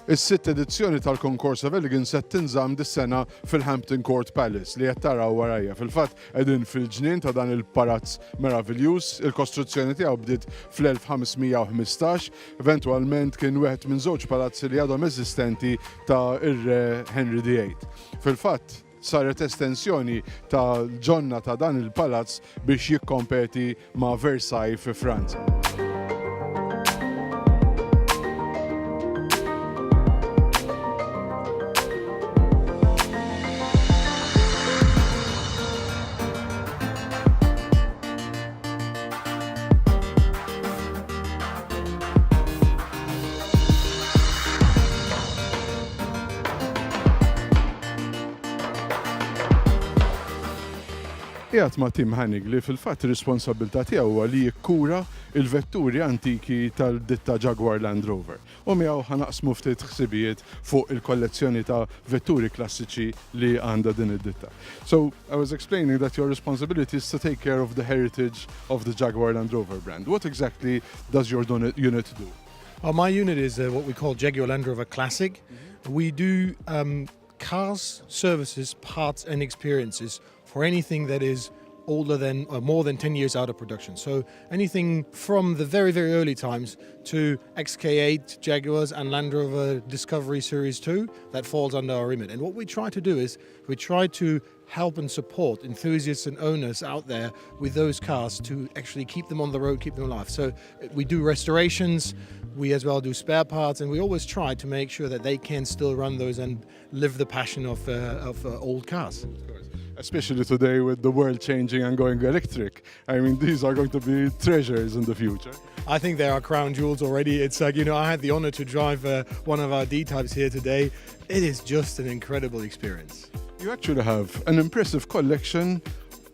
Is-sitt edizzjoni tal-Concours of Elegance qed tinżamm dis-sena fil-Hampton Court Palace li qed taraw warajja. Fil-fatt qegħdin fil-ġnien ta' dan il-palazz meravigliuż, il-kostruzzjoni tiegħu bdiet fl-1515, eventwalment kien wieħed minn żewġ palazzi li għadhom eżistenti ta' ir-Re Henry VIII. Fil-fatt saret estensjoni ta' ġonna ta' dan il-palazz biex jikkompeti ma' Versailles fi Franza. Qiegħed ma' Tim Hennig li fil-fatt ir-responsabbiltà tiegħu huwa li jikkura il-vetturi antiki tal-ditta Jaguar Land Rover. U miegħu ħanaqsmu ftit ħsibijiet fuq il-kollezzjoni ta' vetturi klassiċi li għandha din id-ditta. So, I was explaining that your responsibility is to take care of the heritage of the Jaguar Land Rover brand. What exactly does your unit do? My unit is what we call Jaguar Land Rover Classic. We do cars, services, parts and experiences for anything that is older than or more than 10 years out of production. So anything from the very, very early times to XK8 Jaguars and Land Rover Discovery Series 2, that falls under our remit. And what we try to do is we try to help and support enthusiasts and owners out there with those cars to actually keep them on the road, keep them alive. So we do restorations, we as well do spare parts, and we always try to make sure that they can still run those and live the passion of old cars. Especially today with the world changing and going electric. I mean, these are going to be treasures in the future. I think they are crown jewels already. It's like, I had the honor to drive one of our D-types here today. It is just an incredible experience. You actually have an impressive collection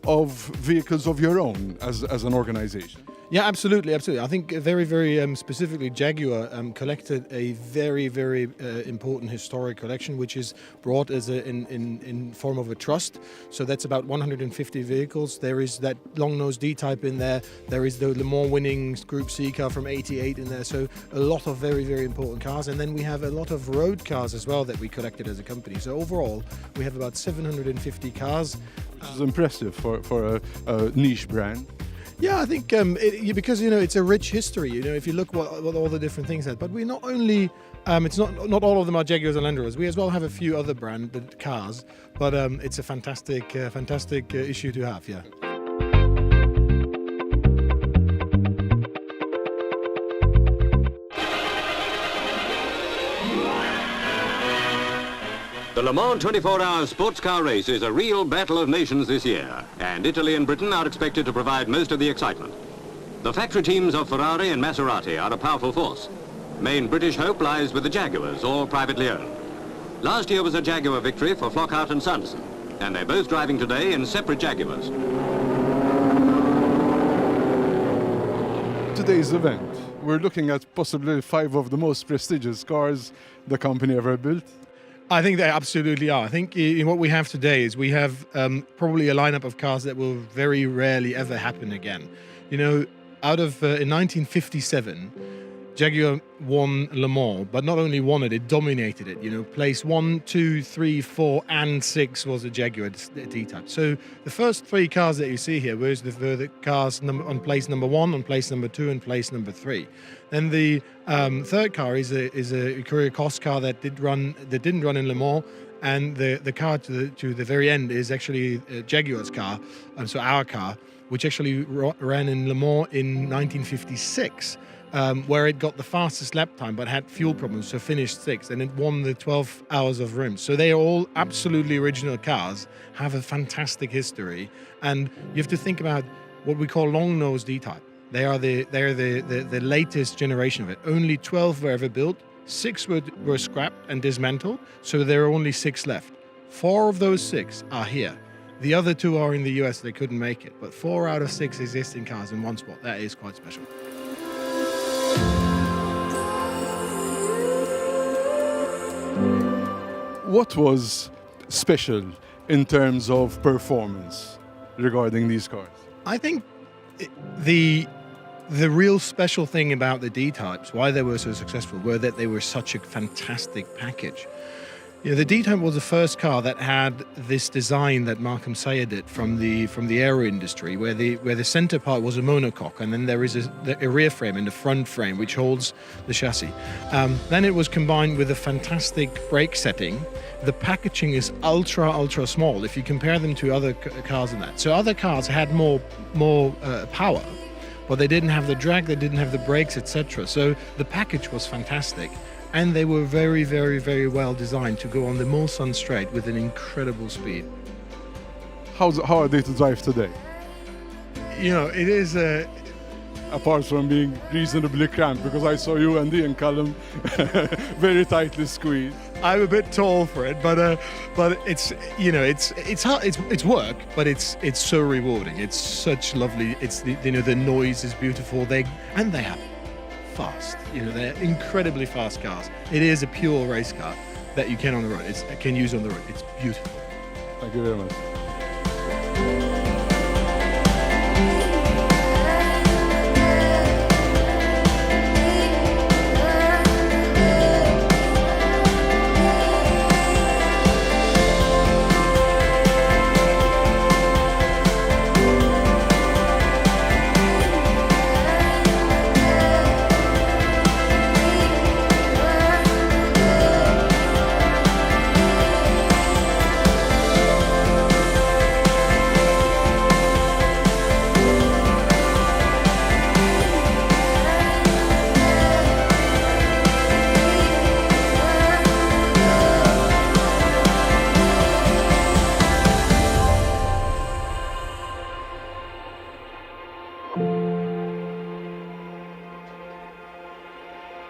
of vehicles of your own as an organization. Yeah, absolutely. I think very, very specifically Jaguar collected a very, very important historic collection, which is brought as in form of a trust. So that's about 150 vehicles. There is that long-nose D-type in there. There is the Le Mans winning Group C car from '88 in there. So a lot of very, very important cars. And then we have a lot of road cars as well that we collected as a company. So overall, we have about 750 cars. Which is impressive for a niche brand. Yeah, I think because it's a rich history. If you look what all the different things had, but we not only it's not all of them are Jaguars and Land Rovers. We as well have a few other branded cars, but it's a fantastic issue to have. Yeah. The Le Mans 24-hour sports car race is a real battle of nations this year, and Italy and Britain are expected to provide most of the excitement. The factory teams of Ferrari and Maserati are a powerful force. Main British hope lies with the Jaguars, all privately owned. Last year was a Jaguar victory for Flockhart and Sanderson, and they're both driving today in separate Jaguars. Today's event, we're looking at possibly 5 of the most prestigious cars the company ever built. I think they absolutely are. I think what we have today is we have probably a lineup of cars that will very rarely ever happen again. Out of in 1957, Jaguar won Le Mans, but not only won it, it dominated it. Place 1, 2, 3, 4, and 6 was a Jaguar D-type. So the first 3 cars that you see here were the cars on place number 1, on place number 2, and place number 3. Then the third car is a Courier Cost car that didn't run in Le Mans, and the car to the very end is actually Jaguar's car, so our car, which actually ran in Le Mans in 1956. Where it got the fastest lap time but had fuel problems, so finished 6th, and it won the 12 hours of rims. So they are all absolutely original cars, have a fantastic history, and you have to think about what we call long-nose D-type. They are the latest generation of it. Only 12 were ever built, 6 were scrapped and dismantled, so there are only 6 left. 4 of those 6 are here. The other 2 are in the US, they couldn't make it, but 4 out of 6 existing cars in one spot. That is quite special. What was special in terms of performance regarding these cars? I think the the real special thing about the D-types, why they were so successful, were that they were such a fantastic package. The D-type was the first car that had this design that Malcolm Sayer did from the aero industry, where the center part was a monocoque, and then there is a rear frame and a front frame which holds the chassis. Then it was combined with a fantastic brake setting. The packaging is ultra small if you compare them to other cars in that. So other cars had more power, but they didn't have the drag, they didn't have the brakes, etc. So the package was fantastic. And they were very well designed to go on the Mulsanne straight with an incredible speed. How are they to drive today? It is Apart from being reasonably cramped, because I saw you and Ian Callum very tightly squeezed. I'm a bit tall for it, but it's it's hard, it's work, but it's so rewarding. It's such lovely. It's the noise is beautiful. They have fast. They're incredibly fast cars. It is a pure race car that you can use on the road. It's beautiful. Thank you very much.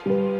Thank you.